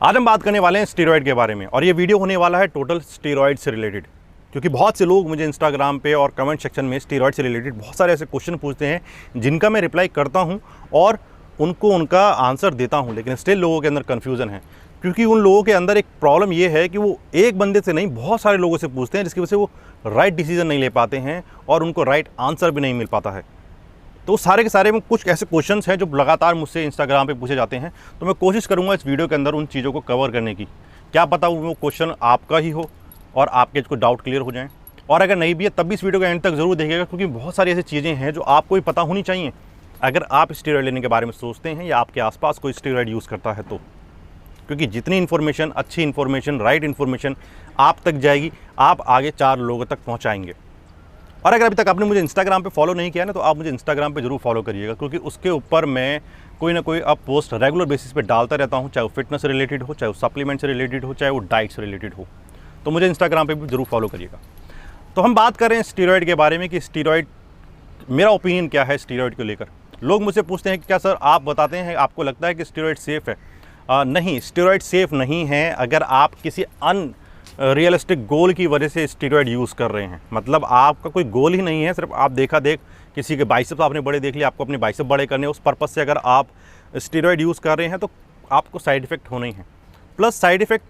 आज हम बात करने वाले हैं स्टेरॉइड के बारे में और ये वीडियो होने वाला है टोटल स्टेरॉइड से रिलेटेड, क्योंकि बहुत से लोग मुझे इंस्टाग्राम पे और कमेंट सेक्शन में स्टेरॉइड से रिलेटेड बहुत सारे ऐसे क्वेश्चन पूछते हैं जिनका मैं रिप्लाई करता हूं और उनको उनका आंसर देता हूं, लेकिन स्टिल लोगों के अंदर कन्फ्यूज़न है, क्योंकि उन लोगों के अंदर एक प्रॉब्लम ये है कि वो एक बंदे से नहीं बहुत सारे लोगों से पूछते हैं, जिसकी वजह से वो राइट डिसीजन नहीं ले पाते हैं और उनको राइट आंसर भी नहीं मिल पाता है। तो सारे के सारे में कुछ ऐसे क्वेश्चंस हैं जो लगातार मुझसे इंस्टाग्राम पे पूछे जाते हैं, तो मैं कोशिश करूंगा इस वीडियो के अंदर उन चीज़ों को कवर करने की। क्या पता वो क्वेश्चन आपका ही हो और आपके कुछ डाउट क्लियर हो जाएं, और अगर नहीं भी है तब भी इस वीडियो के एंड तक ज़रूर देखिएगा, क्योंकि बहुत सारी ऐसी चीज़ें हैं जो आपको भी पता होनी चाहिए अगर आप स्टेरॉइड लेने के बारे में सोचते हैं या आपके आसपास कोई स्टेरॉइड यूज़ करता है तो। क्योंकि जितनी इन्फॉर्मेशन, अच्छी इन्फॉर्मेशन, राइट इन्फॉर्मेशन आप तक जाएगी, आप आगे 4 लोगों तक पहुँचाएंगे। और अगर अभी तक आपने मुझे इंस्टाग्राम पे फॉलो नहीं किया ना, तो आप मुझे इंस्टाग्राम पे जरूर फॉलो करिएगा, क्योंकि उसके ऊपर मैं कोई ना कोई अब पोस्ट रेगुलर बेसिस पे डालता रहता हूँ, चाहे वो फिटनेस से रिलेटेड हो, चाहे वो सप्लीमेंट से रिलेटेड हो, चाहे वो डाइट से रिलेटेड हो। तो मुझे इंस्टाग्राम पे भी जरूर फॉलो करिएगा। तो हम बात कर रहे हैं स्टेरॉइड के बारे में कि स्टेरॉइड, मेरा ओपिनियन क्या है स्टेरॉइड को लेकर। लोग मुझसे पूछते हैं कि क्या सर आप बताते हैं, आपको लगता है कि स्टेरॉइड सेफ़ है? नहीं, स्टेरॉइड सेफ़ नहीं है अगर आप किसी रियलिस्टिक गोल की वजह से स्टेरॉइड यूज़ कर रहे हैं। मतलब आपका कोई गोल ही नहीं है, सिर्फ आप देखा देख किसी के बाइसेप्स आपने बड़े देख लिए, आपको अपने बाइसेप बड़े करने, उस पर्पज़ से अगर आप स्टेरॉइड यूज़ कर रहे हैं तो आपको साइड इफ़ेक्ट होने ही हैं। प्लस साइड इफ़ेक्ट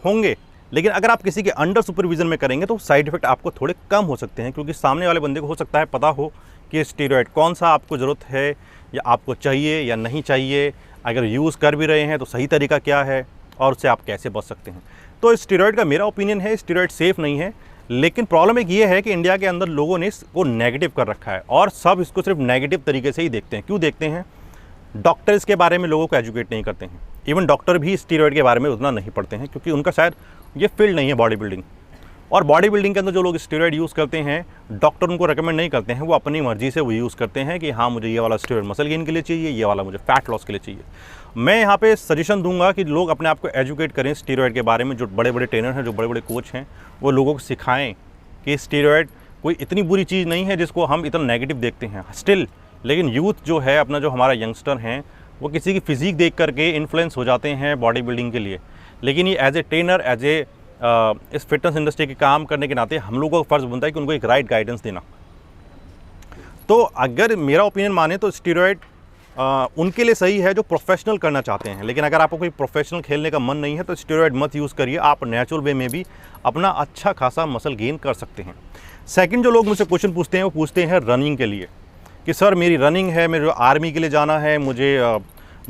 होंगे, लेकिन अगर आप किसी के अंडर सुपरविज़न में करेंगे तो साइड इफ़ेक्ट आपको थोड़े कम हो सकते हैं, क्योंकि सामने वाले बंदे को हो सकता है पता हो कि स्टेरॉइड कौन सा आपको ज़रूरत है या आपको चाहिए या नहीं चाहिए, अगर यूज़ कर भी रहे हैं तो सही तरीका क्या है और उससे आप कैसे बच सकते हैं। तो स्टेरॉइड का मेरा ओपिनियन है स्टेरॉइड सेफ़ नहीं है, लेकिन प्रॉब्लम एक ये है कि इंडिया के अंदर लोगों ने इसको नेगेटिव कर रखा है और सब इसको सिर्फ नेगेटिव तरीके से ही देखते हैं। क्यों देखते हैं? डॉक्टर इसके बारे में लोगों को एजुकेट नहीं करते हैं, इवन डॉक्टर भी स्टेरॉइड के बारे में उतना नहीं पढ़ते हैं, क्योंकि उनका शायद ये फील्ड नहीं है बॉडी बिल्डिंग। और बॉडी बिल्डिंग के अंदर जो लोग स्टेरॉइड यूज़ करते हैं, डॉक्टर उनको रेकमेंड नहीं करते हैं, वो अपनी मर्जी से वो यूज़ करते हैं कि हाँ मुझे ये वाला स्टेरॉइड मसल गेन के लिए चाहिए, ये वाला मुझे फैट लॉस के लिए चाहिए। मैं यहाँ पे सजेशन दूंगा कि लोग अपने आप को एजुकेट करें स्टेरॉइड के बारे में। जो बड़े बड़े ट्रेनर हैं, जो बड़े बड़े कोच हैं, वो लोगों को सिखाएं कि स्टेरॉइड कोई इतनी बुरी चीज़ नहीं है जिसको हम इतना नेगेटिव देखते हैं स्टिल। लेकिन यूथ जो है अपना, जो हमारा यंगस्टर हैं, वो किसी की फिजिक देख करके इन्फ्लुएंस हो जाते हैं बॉडी बिल्डिंग के लिए। लेकिन ये as a trainer, as a इस फिटनेस इंडस्ट्री के काम करने के नाते हम लोगों का फ़र्ज़ बनता है कि उनको एक राइट गाइडेंस देना। तो अगर मेरा ओपिनियन माने तो स्टेरॉइड उनके लिए सही है जो प्रोफेशनल करना चाहते हैं, लेकिन अगर आपको कोई प्रोफेशनल खेलने का मन नहीं है तो स्टेरॉइड मत यूज़ करिए। आप नेचुरल वे में भी अपना अच्छा खासा मसल गेन कर सकते हैं। सेकंड, जो लोग मुझसे क्वेश्चन पूछते हैं वो पूछते हैं रनिंग के लिए कि सर मेरी रनिंग है, मेरे आर्मी के लिए जाना है, मुझे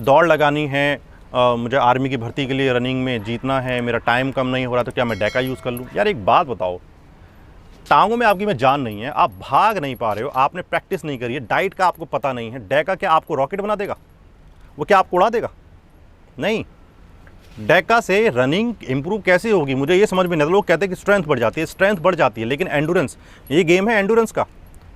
दौड़ लगानी है, मुझे आर्मी की भर्ती के लिए रनिंग में जीतना है, मेरा टाइम कम नहीं हो रहा, तो क्या मैं डेका यूज़ कर लूँ? यार एक बात बताओ, टांगों में आपकी में जान नहीं है, आप भाग नहीं पा रहे हो, आपने प्रैक्टिस नहीं करी है, डाइट का आपको पता नहीं है, डेका क्या आपको रॉकेट बना देगा? वो क्या आपको उड़ा देगा? नहीं। डेका से रनिंग इंप्रूव कैसे होगी मुझे ये समझ में नहीं आता। लोग कहते हैं कि स्ट्रेंथ बढ़ जाती है, स्ट्रेंथ बढ़ जाती है, लेकिन एंडोरेंस, ये गेम है एंडोरेंस का।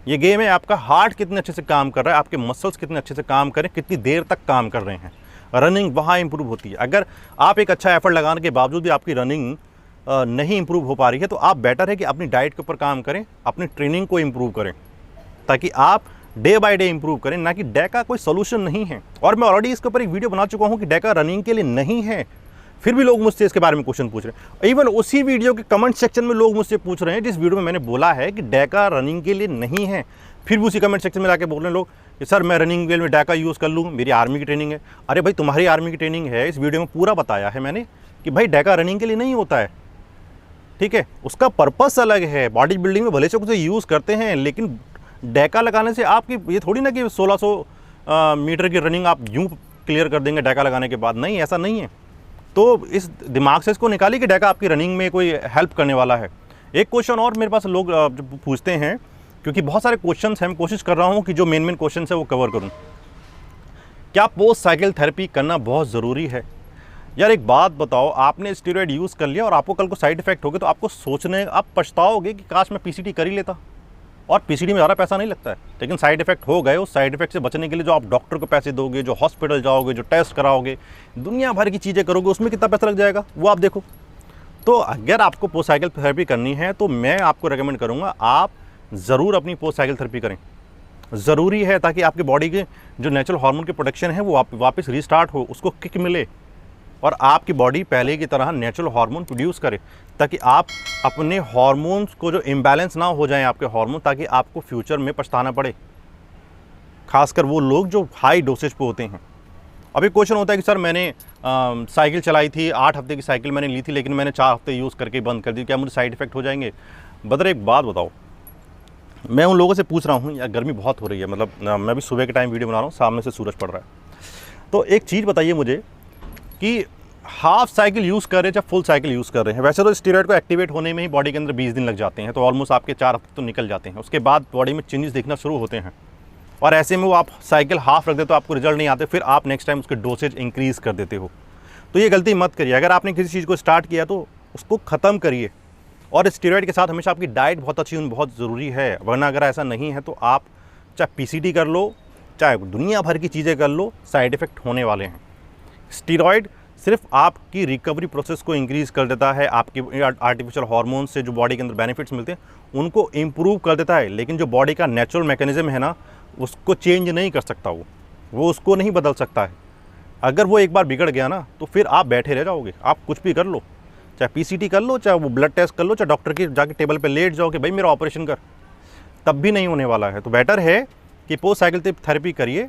ये गेम है आपका हार्ट कितने अच्छे से काम कर रहा है, आपके मसल्स कितने अच्छे से काम करें, कितनी देर तक काम कर रहे हैं। रनिंग वहाँ इंप्रूव होती है। अगर आप एक अच्छा एफर्ट लगाने के बावजूद भी आपकी रनिंग नहीं इंप्रूव हो पा रही है, तो आप बेटर है कि अपनी डाइट के ऊपर काम करें, अपनी ट्रेनिंग को इंप्रूव करें, ताकि आप डे बाय डे इंप्रूव करें, ना कि डेका कोई सोल्यूशन नहीं है। और मैं ऑलरेडी इसके ऊपर एक वीडियो बना चुका हूं कि डेका रनिंग के लिए नहीं है, फिर भी लोग मुझसे इसके बारे में क्वेश्चन पूछ रहे हैं। इवन उसी वीडियो के कमेंट सेक्शन में लोग मुझसे पूछ रहे हैं जिस वीडियो में मैंने बोला है कि डेका रनिंग के लिए नहीं है, फिर भी उसी कमेंट सेक्शन में जाके बोल रहे हैं लोग कि सर मैं रनिंग के लिए डेका यूज़ कर लूँ, मेरी आर्मी की ट्रेनिंग है। अरे भाई, तुम्हारी आर्मी की ट्रेनिंग है, इस वीडियो में पूरा बताया है मैंने कि भाई डेका रनिंग के लिए नहीं होता है, ठीक है, उसका पर्पस अलग है। बॉडी बिल्डिंग में भले से उसे यूज़ करते हैं, लेकिन डेका लगाने से आपकी ये थोड़ी ना कि 1600 मीटर की रनिंग आप यूँ क्लियर कर देंगे डेका लगाने के बाद। नहीं, ऐसा नहीं है। तो इस दिमाग से इसको निकालिए कि डेका आपकी रनिंग में कोई हेल्प करने वाला है। एक क्वेश्चन और मेरे पास लोग पूछते हैं, क्योंकि बहुत सारे क्वेश्चंस हैं, मैं कोशिश कर रहा हूँ कि जो मेन क्वेश्चन है वो कवर करूँ। क्या पोस्ट साइकिल थेरेपी करना बहुत ज़रूरी है? यार एक बात बताओ, आपने स्टेरॉइड यूज़ कर लिया और आपको कल को साइड इफेक्ट हो गए तो आपको सोचने, आप पछताओगे कि काश मैं पीसीटी कर ही लेता। और पीसीटी में ज़्यादा पैसा नहीं लगता है, लेकिन साइड इफेक्ट हो गए, उस साइड इफेक्ट से बचने के लिए जो आप डॉक्टर को पैसे दोगे, जो हॉस्पिटल जाओगे, जो टेस्ट कराओगे, दुनिया भर की चीज़ें करोगे, उसमें कितना पैसा लग जाएगा वो आप देखो। तो अगर आपको पोस्ट साइकिल थेरेपी करनी है तो मैं आपको रेकमेंड करूँगा आप ज़रूर अपनी पोस्ट साइकिल थेरेपी करें। ज़रूरी है, ताकि आपकी बॉडी के जो नेचुरल हार्मोन की प्रोडक्शन है वो वापस रीस्टार्ट हो, उसको किक मिले। और आपकी बॉडी पहले की तरह नेचुरल हार्मोन प्रोड्यूस करे, ताकि आप अपने हार्मोन्स को जो इम्बैलेंस ना हो जाए आपके हार्मोन, ताकि आपको फ्यूचर में पछताना पड़े, खासकर वो लोग जो हाई डोसेज पे होते हैं। अभी क्वेश्चन होता है कि सर मैंने साइकिल चलाई थी, 8 हफ्ते की साइकिल मैंने ली थी, लेकिन मैंने 4 हफ्ते यूज़ करके बंद कर दी, क्या मुझे साइड इफेक्ट हो जाएंगे? बदर एक बात बताओ, मैं उन लोगों से पूछ रहा हूँ, यार गर्मी बहुत हो रही है, मतलब मैं भी सुबह के टाइम वीडियो बना रहा हूँ, सामने से सूरज पड़ रहा है, तो एक चीज़ बताइए मुझे कि हाफ साइकिल यूज़ कर रहे हैं या फुल साइकिल यूज़ कर रहे हैं। वैसे तो स्टेरॉइड को एक्टिवेट होने में ही बॉडी के अंदर 20 दिन लग जाते हैं, तो ऑलमोस्ट आपके 4 हफ्ते तो निकल जाते हैं, उसके बाद बॉडी में चेंजेस दिखना शुरू होते हैं। और ऐसे में वो आप साइकिल हाफ रख देते तो आपको रिजल्ट नहीं आते, फिर आप नेक्स्ट टाइम उसके डोसेज इंक्रीज़ कर देते हो। तो ये गलती मत करिए। अगर आपने किसी चीज़ को स्टार्ट किया तो उसको ख़त्म करिए। और स्टेरॉइड के साथ हमेशा आपकी डाइट बहुत अच्छी होनी बहुत ज़रूरी है, वरना अगर ऐसा नहीं है तो आप चाहे पीसीटी कर लो, चाहे दुनिया भर की चीज़ें कर लो, साइड इफ़ेक्ट होने वाले हैं। स्टेरॉइड सिर्फ आपकी रिकवरी प्रोसेस को इंक्रीज़ कर देता है, आपकी आर्टिफिशियल हार्मोन से जो बॉडी के अंदर बेनिफिट्स मिलते हैं उनको इम्प्रूव कर देता है, लेकिन जो बॉडी का नेचुरल मैकेनिज़्म है ना, उसको चेंज नहीं कर सकता वो उसको नहीं बदल सकता है। अगर वो एक बार बिगड़ गया ना तो फिर आप बैठे रह जाओगे। आप कुछ भी कर लो, चाहे पीसीटी कर लो, चाहे वो ब्लड टेस्ट कर लो, चाहे डॉक्टर की जाके टेबल पे लेट जाओ कि भाई मेरा ऑपरेशन कर, तब भी नहीं होने वाला है। तो बेटर है कि पोस्ट साइकिल थेरेपी करिए,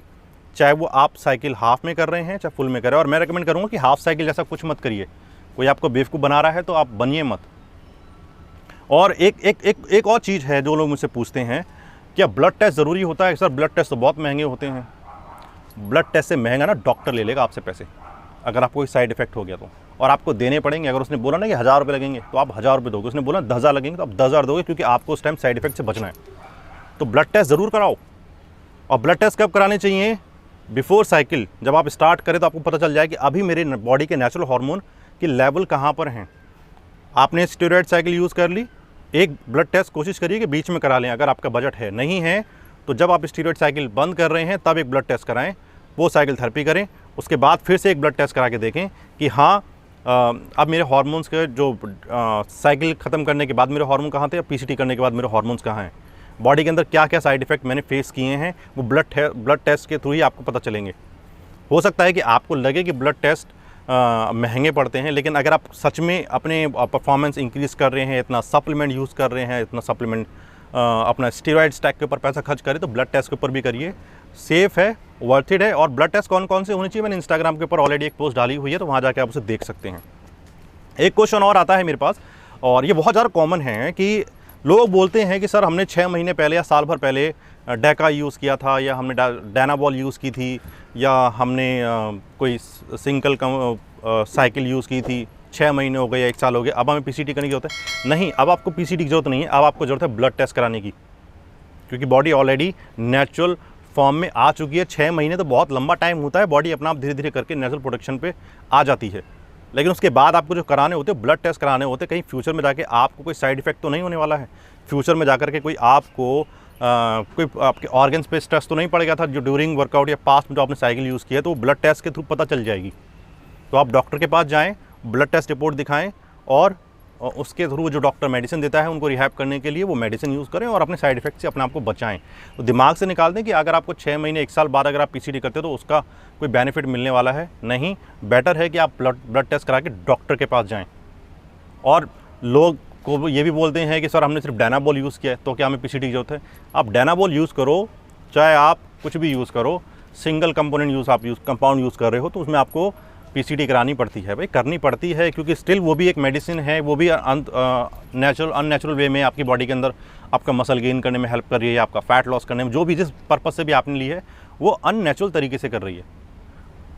चाहे वो आप साइकिल हाफ में कर रहे हैं चाहे फुल में कर रहे हैं। और मैं रेकमेंड करूँगा कि हाफ साइकिल जैसा कुछ मत करिए, कोई आपको बेवकूफ़ बना रहा है तो आप बनिए मत। और एक और चीज़ है, जो लोग मुझसे पूछते हैं क्या ब्लड टेस्ट ज़रूरी होता है? सर ब्लड टेस्ट तो बहुत महंगे होते हैं। ब्लड टेस्ट से महंगा ना डॉक्टर ले लेगा आपसे पैसे, अगर आपको कोई साइड इफेक्ट हो गया तो, और आपको देने पड़ेंगे। अगर उसने बोला ना कि 1000 रुपये लगेंगे तो आप 1000 रुपये दोगे, उसने बोला 10,000 लगेंगे तो आप 10,000 दोगे, क्योंकि आपको उस टाइम साइड इफेक्ट से बचना है। तो ब्लड टेस्ट ज़रूर कराओ। और ब्लड टेस्ट कब कराने चाहिए? Before cycle. जब आप स्टार्ट करें तो आपको पता चल जाए कि अभी मेरे बॉडी के नेचुरल हार्मोन की लेवल कहाँ पर हैं। आपने स्टेरॉइड साइकिल यूज़ कर ली, एक ब्लड टेस्ट कोशिश करिए कि बीच में करा लें, अगर आपका बजट है। नहीं है तो जब आप स्टेरॉइड साइकिल बंद कर रहे हैं तब एक ब्लड टेस्ट कराएं, वो साइकिल थेरेपी करें, उसके बाद फिर से एक ब्लड टेस्ट करा के देखें कि हाँ अब मेरे हार्मोन्स के जो साइकिल ख़त्म करने के बाद मेरे हार्मोन कहाँ थे, पीसीटी करने के बाद मेरे हार्मोन्स कहाँ हैं, बॉडी के अंदर क्या क्या साइड इफ़ेक्ट मैंने फेस किए हैं, वो ब्लड टेस्ट के थ्रू ही आपको पता चलेंगे। हो सकता है कि आपको लगे कि ब्लड टेस्ट महंगे पड़ते हैं, लेकिन अगर आप सच में अपने परफॉर्मेंस इंक्रीज़ कर रहे हैं, इतना सप्लीमेंट यूज़ कर रहे हैं, इतना सप्लीमेंट अपना स्टेरॉइड स्टैक के ऊपर पैसा खर्च करें, तो ब्लड टेस्ट के ऊपर भी करिए। सेफ़ है, वर्थ इट है। और ब्लड टेस्ट कौन कौन से होने चाहिए, मैंने इंस्टाग्राम के ऊपर ऑलरेडी एक पोस्ट डाली हुई है, तो वहाँ जाके आप उसे देख सकते हैं। एक क्वेश्चन और आता है मेरे पास, और ये बहुत ज़्यादा कॉमन है कि लोग बोलते हैं कि सर हमने 6 महीने पहले या साल भर पहले डेका यूज़ किया था, या हमने डायनाबॉल यूज़ की थी, या हमने कोई सिंगल साइकिल यूज़ की थी, 6 महीने हो गए या 1 साल हो गया, अब हमें पीसीटी करने की ज़रूरत है। नहीं, अब आपको पीसीटी की ज़रूरत नहीं है, अब आपको ज़रूरत है ब्लड टेस्ट कराने की, क्योंकि बॉडी ऑलरेडी नेचुरल फॉर्म में आ चुकी है। 6 महीने तो बहुत लंबा टाइम होता है, बॉडी अपना आप धीरे धीरे करके नेचुरल प्रोडक्शन पे आ जाती है। लेकिन उसके बाद आपको जो कराने होते हैं, ब्लड टेस्ट कराने होते हैं, कहीं फ्यूचर में जाके आपको कोई साइड इफेक्ट तो नहीं होने वाला है। फ्यूचर में जाकर के कोई आपको कोई आपके ऑर्गन्स पे स्ट्रेस तो नहीं पड़ेगा था, जो ड्यूरिंग वर्कआउट या पास्ट में जो आपने साइकिल यूज़ किया है, तो वो ब्लड टेस्ट के थ्रू पता चल जाएगी। तो आप डॉक्टर के पास जाएँ, ब्लड टेस्ट रिपोर्ट दिखाएँ, और उसके थ्रू जो डॉक्टर मेडिसिन देता है उनको रिहैब करने के लिए वो मेडिसिन यूज़ करें, और अपने साइड इफेक्ट से अपने आप को बचाएं। तो दिमाग से निकाल दें कि अगर आपको 6 महीने 1 साल बाद अगर आप पीसीटी करते हो तो उसका कोई बेनिफिट मिलने वाला है नहीं। बेटर है कि आप ब्लड टेस्ट करा के डॉक्टर के पास जाएँ। और लोग को ये भी बोलते हैं कि सर हमने सिर्फ डायनाबॉल यूज़ किया है तो क्या हमें पीसीटी की ज़रूरत है? आप डायनाबॉल यूज़ करो, चाहे आप कुछ भी यूज़ करो, सिंगल कंपोनेंट कंपाउंड यूज़ कर रहे हो, तो उसमें आपको पीसीटी करानी पड़ती है। भाई करनी पड़ती है, क्योंकि स्टिल वो भी एक मेडिसिन है, वो भी अननेचुरल वे में आपकी बॉडी के अंदर आपका मसल गेन करने में हेल्प कर रही है, आपका फैट लॉस करने में, जो भी जिस पर्पज़ से भी आपने ली है वो अननेचुरल तरीके से कर रही है।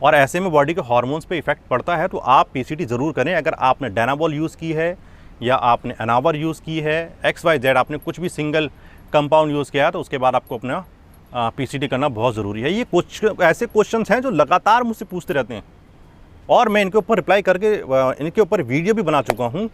और ऐसे में बॉडी के हार्मोन्स पे इफेक्ट पड़ता है। तो आप पीसीटी ज़रूर करें। अगर आपने डायनाबॉल यूज़ की है, या आपने एनावर यूज़ की है, XYZ आपने कुछ भी सिंगल कंपाउंड यूज़ किया है, तो उसके बाद आपको अपना पीसीटी करना बहुत ज़रूरी है। ये कुछ ऐसे क्वेश्चंस हैं जो लगातार मुझसे पूछते रहते हैं, और मैं इनके ऊपर रिप्लाई करके इनके ऊपर वीडियो भी बना चुका हूँ।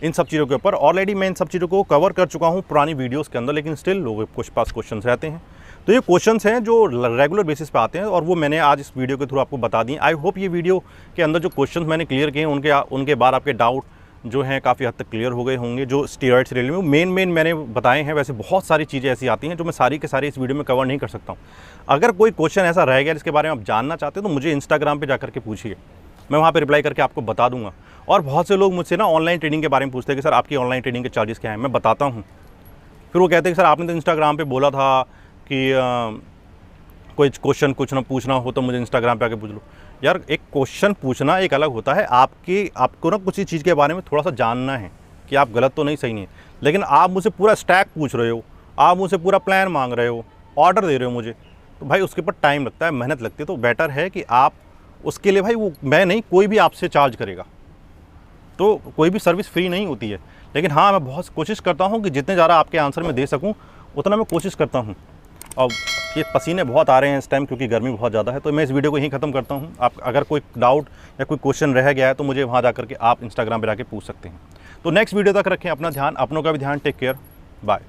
इन सब चीज़ों के ऊपर ऑलरेडी मैं इन सब चीज़ों को कवर कर चुका हूँ पुरानी वीडियोस के अंदर, लेकिन स्टिल लोगों के कुछ पास क्वेश्चंस रहते हैं। तो ये क्वेश्चंस हैं जो रेगुलर बेसिस पे आते हैं, और वो मैंने आज इस वीडियो के थ्रू आपको बता दिए। आई होप ये वीडियो के अंदर जो क्वेश्चंस मैंने क्लियर किए उनके बाद आपके डाउट जो हैं काफ़ी हद तक क्लियर हो गए होंगे। जो स्टेरॉइड से रिलेटेड मेन मैंने बताए हैं। वैसे बहुत सारी चीज़ें ऐसी आती हैं जो मैं सारी के सारी इस वीडियो में कवर नहीं कर सकता हूँ। अगर कोई क्वेश्चन ऐसा रह गया जिसके बारे में आप जानना चाहते हो तो मुझे इंस्टाग्राम पे जाकर के पूछिए, मैं वहाँ पे रिप्लाई करके आपको बता दूंगा। और बहुत से लोग मुझसे ना ऑनलाइन ट्रेडिंग के बारे में पूछते हैं कि सर आपकी ऑनलाइन ट्रेडिंग के चार्जेस क्या हैं, मैं बताता हूँ। फिर वो कहते हैं कि सर आपने तो इंस्टाग्राम पे बोला था कि कोई क्वेश्चन कुछ ना पूछना हो तो मुझे इंस्टाग्राम पे आके पूछ लो। यार एक क्वेश्चन पूछना एक अलग होता है, आपको ना कुछ चीज़ के बारे में थोड़ा सा जानना है कि आप गलत तो नहीं, सही नहीं है। लेकिन आप मुझसे पूरा स्टैक पूछ रहे हो, आप मुझसे पूरा प्लान मांग रहे हो, ऑर्डर दे रहे हो मुझे, तो भाई उसके ऊपर टाइम लगता है, मेहनत लगती है। तो बेटर है कि आप उसके लिए भाई वो मैं नहीं, कोई भी आपसे चार्ज करेगा। तो कोई भी सर्विस फ्री नहीं होती है। लेकिन हाँ, मैं बहुत कोशिश करता हूँ कि जितने ज़्यादा आपके आंसर में दे सकूँ उतना मैं कोशिश करता हूँ। और ये पसीने बहुत आ रहे हैं इस टाइम क्योंकि गर्मी बहुत ज़्यादा है। तो मैं इस वीडियो को यहीं ख़त्म करता हूँ। आप अगर कोई डाउट या कोई क्वेश्चन रह गया है तो मुझे वहाँ जा करके आप इंस्टाग्राम पर जाके पूछ सकते हैं। तो नेक्स्ट वीडियो तक रखें अपना ध्यान, अपनों का भी ध्यान। Take care, bye.